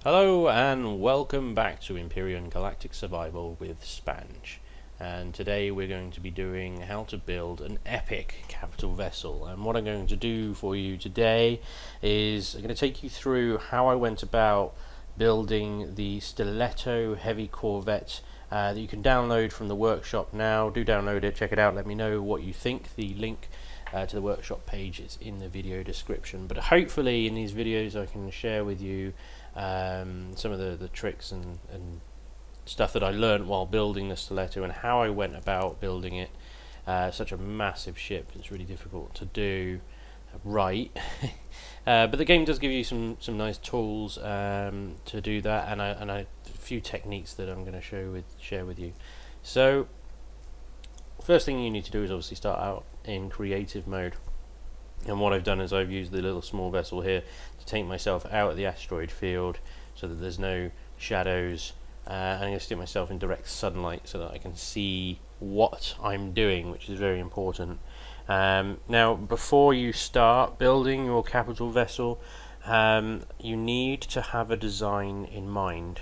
Hello and welcome back to Empyrion Galactic Survival with Spanj. And today we're going to be doing how to build an epic capital vessel. And what I'm going to do for you today is I'm going to take you through how I went about building the Stiletto heavy corvette that you can download from the workshop now. Do download it, check it out, let me know what you think. The link to the workshop page is in the video description. But hopefully in these videos I can share with you some of the tricks and stuff that I learned while building the Stiletto and how I went about building it. Such a massive ship, it's really difficult to do right. But the game does give you some nice tools to do that, and a few techniques that I'm going to share with you. So first thing you need to do is obviously start out in creative mode. And what I've done is I've used the little small vessel here to take myself out of the asteroid field so that there's no shadows, and I'm going to stick myself in direct sunlight so that I can see what I'm doing, which is very important. Now before you start building your capital vessel, you need to have a design in mind.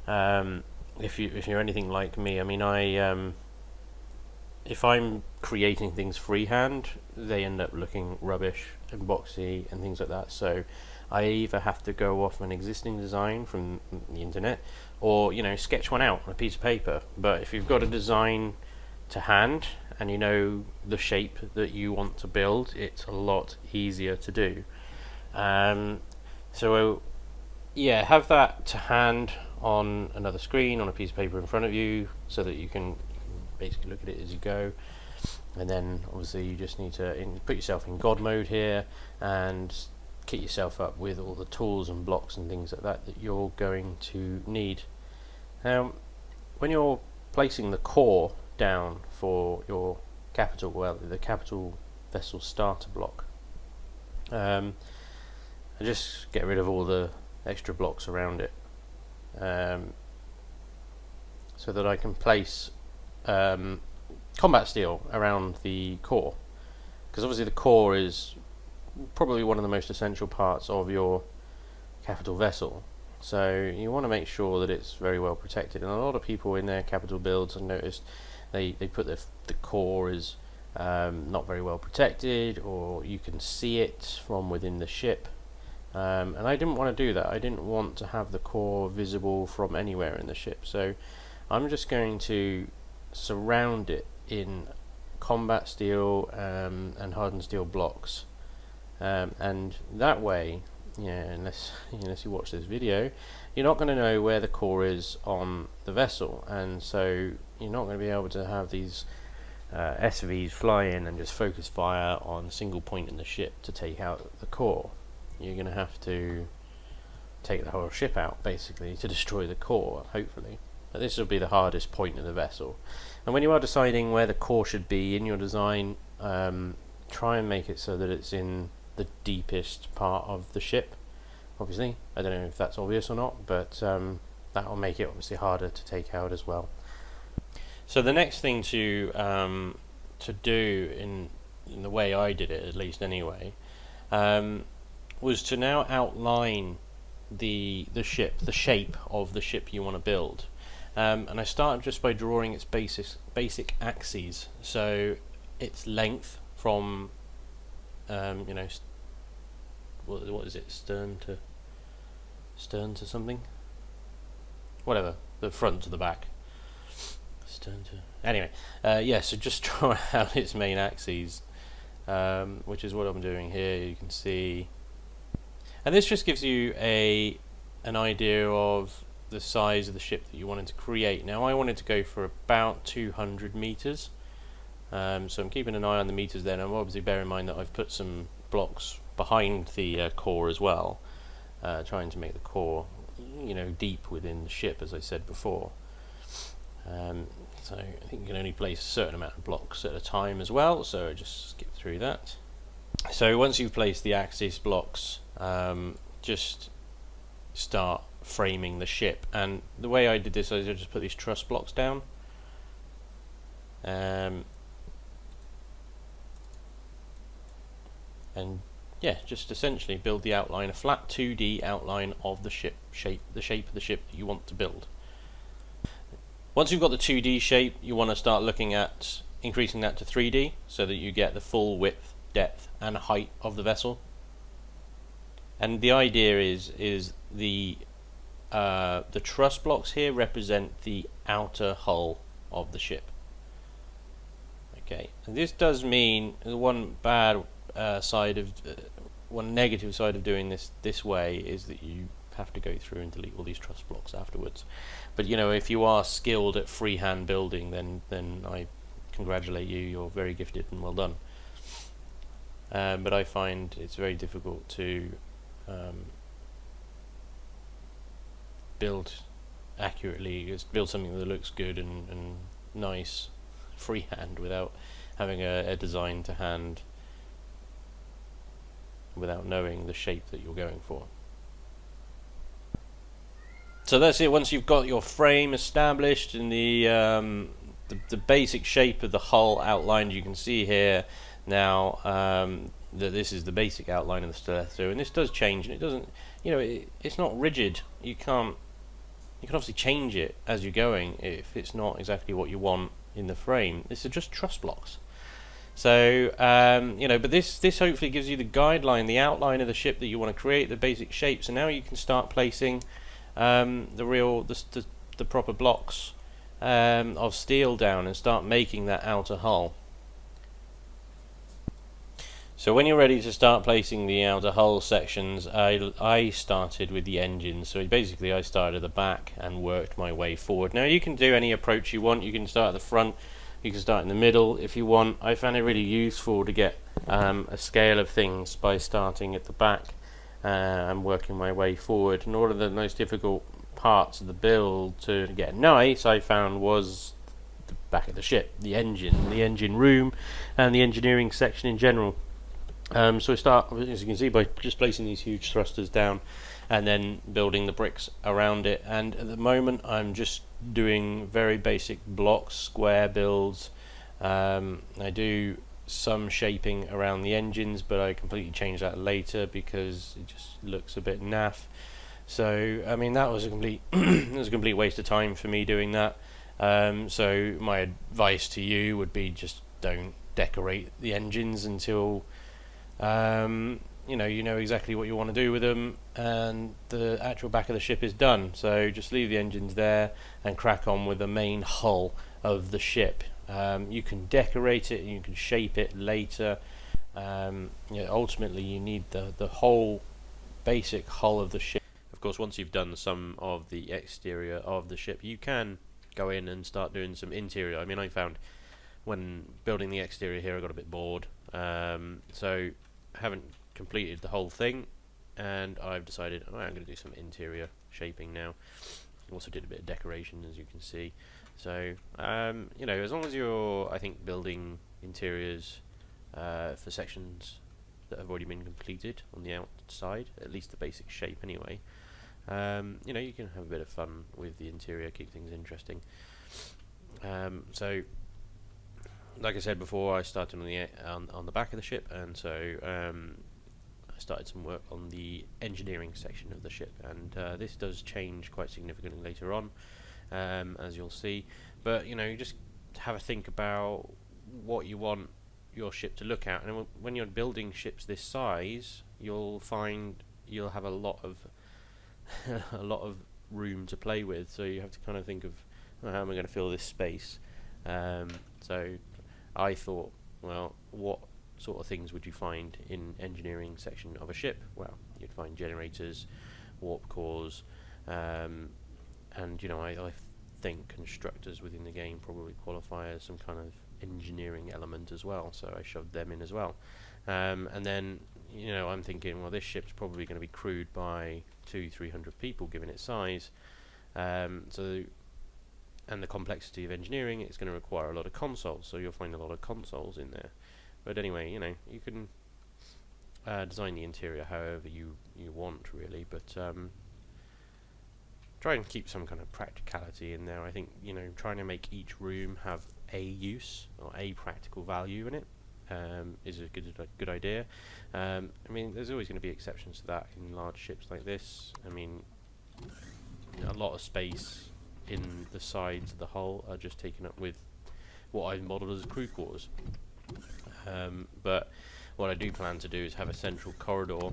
If you're anything like me, I mean if I'm creating things freehand, they end up looking rubbish and boxy and things like that. So I either have to go off an existing design from the internet, or sketch one out on a piece of paper. But if you've got a design to hand and you know the shape that you want to build, it's a lot easier to do. So yeah, have that to hand on another screen, on a piece of paper in front of you, so that you can basically look at it as you go. And then obviously you just need to put yourself in God mode here and kit yourself up with all the tools and blocks and things like that you're going to need. Now when you're placing the core down for your the capital vessel starter block, I just get rid of all the extra blocks around it, so that I can place combat steel around the core, because obviously the core is probably one of the most essential parts of your capital vessel, so you want to make sure that it's very well protected. And a lot of people in their capital builds, I've noticed, they put the core is not very well protected, or you can see it from within the ship, and I didn't want to do that. I didn't want to have the core visible from anywhere in the ship, so I'm just going to surround it in combat steel and hardened steel blocks, and that way, unless you watch this video, you're not going to know where the core is on the vessel, and so you're not going to be able to have these SVs fly in and just focus fire on a single point in the ship to take out the core. You're going to have to take the whole ship out basically to destroy the core, hopefully. But this will be the hardest point of the vessel. And when you are deciding where the core should be in your design, try and make it so that it's in the deepest part of the ship. Obviously, I don't know if that's obvious or not, but that will make it obviously harder to take out as well. So the next thing to do in the way I did it, at least anyway, was to now outline the shape of the ship you want to build. And I started just by drawing its basic axes, so its length from what is it, stern to something, whatever, the front to the back, anyway, yeah, so just draw out its main axes, which is what I'm doing here. You can see, and this just gives you an idea of the size of the ship that you wanted to create. Now I wanted to go for about 200 meters, so I'm keeping an eye on the meters there. And I'm obviously bear in mind that I've put some blocks behind the core as well, trying to make the core deep within the ship, as I said before. So I think you can only place a certain amount of blocks at a time as well, so I just skip through that. So once you've placed the axis blocks, just start framing the ship. And the way I did this, I just put these truss blocks down, and yeah, just essentially build the outline, a flat 2D outline of the ship shape, the shape of the ship that you want to build. Once you've got the 2D shape, you want to start looking at increasing that to 3D so that you get the full width, depth and height of the vessel. And the idea is the truss blocks here represent the outer hull of the ship. Okay, and this does mean one negative side of doing this way is that you have to go through and delete all these truss blocks afterwards. But you know, if you are skilled at freehand building, then I congratulate you. You're very gifted and well done. But I find it's very difficult to build accurately, just build something that looks good and nice freehand without having a design to hand, without knowing the shape that you're going for. So that's it. Once you've got your frame established and the basic shape of the hull outlined, you can see here now that this is the basic outline of the stiletto, and this does change, and it doesn't, you know, it's not rigid. You can obviously change it as you're going if it's not exactly what you want in the frame. This is just truss blocks. So you know, but this hopefully gives you the guideline, the outline of the ship that you want to create, the basic shape. So now you can start placing the proper blocks of steel down and start making that outer hull. So when you're ready to start placing the outer hull sections, I started with the engines. So basically I started at the back and worked my way forward. Now you can do any approach you want. You can start at the front, you can start in the middle if you want. I found it really useful to get a scale of things by starting at the back and working my way forward. And one of the most difficult parts of the build to get nice, I found, was the back of the ship, the engine room and the engineering section in general. So I start, as you can see, by just placing these huge thrusters down and then building the bricks around it. And at the moment I'm just doing very basic blocks, square builds. I do some shaping around the engines, but I completely change that later because it just looks a bit naff. So I mean, that was a complete it was a complete waste of time for me doing that. So my advice to you would be, just don't decorate the engines until you know exactly what you want to do with them and the actual back of the ship is done. So just leave the engines there and crack on with the main hull of the ship. You can decorate it and you can shape it later. Ultimately you need the whole basic hull of the ship. Of course, once you've done some of the exterior of the ship, you can go in and start doing some interior. I mean, I found when building the exterior here I got a bit bored, so I haven't completed the whole thing, and I've decided I'm going to do some interior shaping now. Also did a bit of decoration, as you can see. So you know, as long as you're, I think, building interiors for sections that have already been completed on the outside, at least the basic shape anyway, you know, you can have a bit of fun with the interior, keep things interesting. So like I said before, I started on the back of the ship, and so I started some work on the engineering section of the ship, and this does change quite significantly later on, as you'll see. But you know, you just have a think about what you want your ship to look at, and when you're building ships this size, you'll find you'll have a lot of a lot of room to play with. So you have to kind of think of, how am I going to fill this space? So I thought, well, what sort of things would you find in engineering section of a ship? Well, you'd find generators, warp cores, and you know, I think constructors within the game probably qualify as some kind of engineering element as well, so I shoved them in as well. And then, you know, I'm thinking, well, this ship's probably going to be crewed by 200-300 people given its size, so, and the complexity of engineering, it's going to require a lot of consoles, so you'll find a lot of consoles in there. But anyway, you know, you can design the interior however you want, really, but try and keep some kind of practicality in there. I think, you know, trying to make each room have a use or a practical value in it is a good idea. I mean, there's always going to be exceptions to that in large ships like this. I mean, a lot of space in the sides of the hull are just taken up with what I've modelled as crew quarters. But what I do plan to do is have a central corridor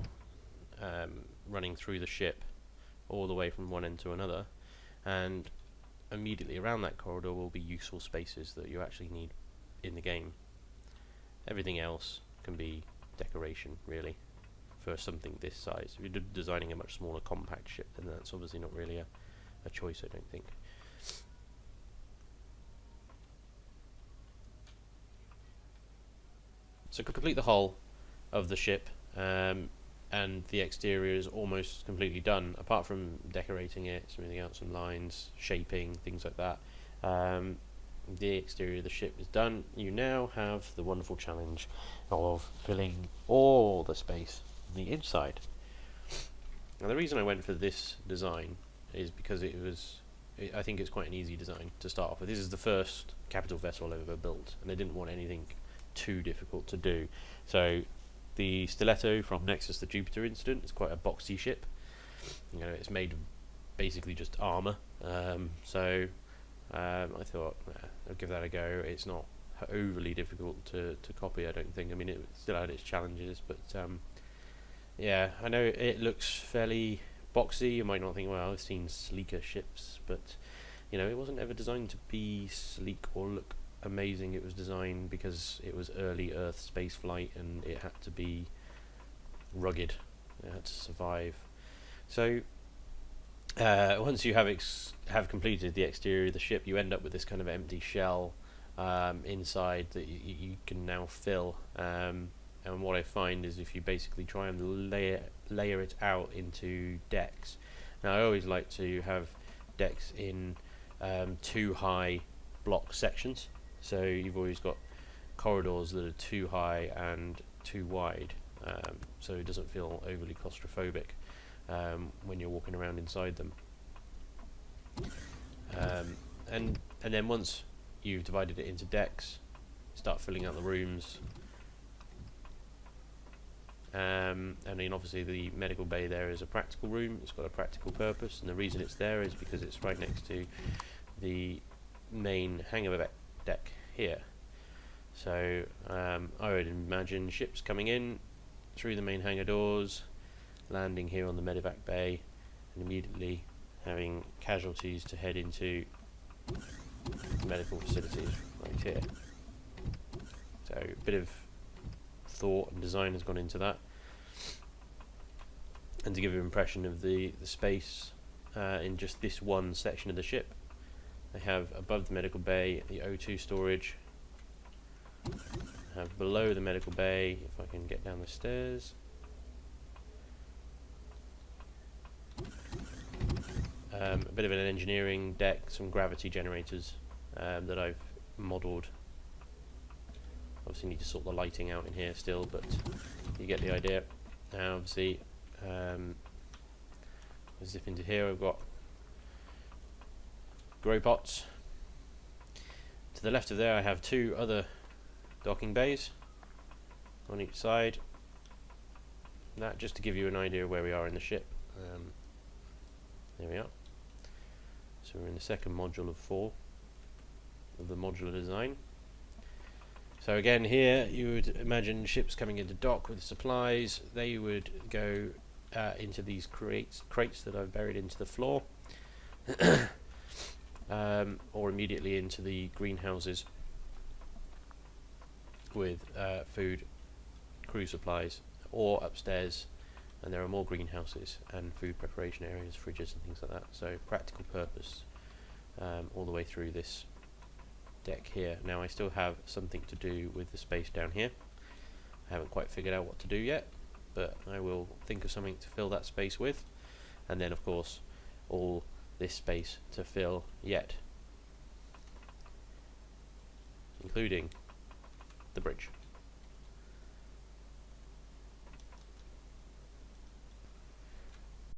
running through the ship all the way from one end to another, and immediately around that corridor will be useful spaces that you actually need in the game. Everything else can be decoration, really, for something this size. If you're designing a much smaller compact ship, then that's obviously not really a choice, I don't think. So to complete the hull of the ship, and the exterior is almost completely done, apart from decorating it, smoothing out some lines, shaping, things like that. The exterior of the ship is done. You now have the wonderful challenge of filling all the space on the inside. Now the reason I went for this design is because I think it's quite an easy design to start off with. This is the first capital vessel I've ever built, and I didn't want anything too difficult to do. So the Stiletto from Nexus the Jupiter incident is quite a boxy ship. You know, it's made of basically just armour. I thought, I'll give that a go. It's not overly difficult to copy, I don't think. I mean, it still had its challenges, but yeah, I know it looks fairly boxy. You might not think, well, I've seen sleeker ships, but you know, it wasn't ever designed to be sleek or look amazing. It was designed because it was early Earth space flight, and it had to be rugged. It had to survive. So once you have completed the exterior of the ship, you end up with this kind of empty shell inside that you can now fill. And what I find is if you basically try and layer it out into decks. Now I always like to have decks in 2 high block sections. So you've always got corridors that are 2 high and 2 wide, so it doesn't feel overly claustrophobic when you're walking around inside them. And then once you've divided it into decks, start filling out the rooms. And then obviously the medical bay there is a practical room. It's got a practical purpose, and the reason it's there is because it's right next to the main hangar deck here. So I would imagine ships coming in through the main hangar doors, landing here on the medevac bay, and immediately having casualties to head into medical facilities right here. So a bit of thought and design has gone into that, and to give you an impression of the space in just this one section of the ship, I have above the medical bay the O2 storage. I have below the medical bay, if I can get down the stairs, a bit of an engineering deck, some gravity generators that I've modelled. Obviously need to sort the lighting out in here still, but you get the idea. Now obviously zip into here, I've got grow pots. To the left of there I have 2 other docking bays on each side. That just to give you an idea of where we are in the ship. There we are. So we're in the second module of 4 of the modular design. So again, here you would imagine ships coming into dock with supplies. They would go into these crates that I've buried into the floor, or immediately into the greenhouses with food, crew supplies, or upstairs, and there are more greenhouses and food preparation areas, fridges and things like that. So practical purpose all the way through this deck here. Now I still have something to do with the space down here. I haven't quite figured out what to do yet, but I will think of something to fill that space with, and then of course all this space to fill yet, including the bridge.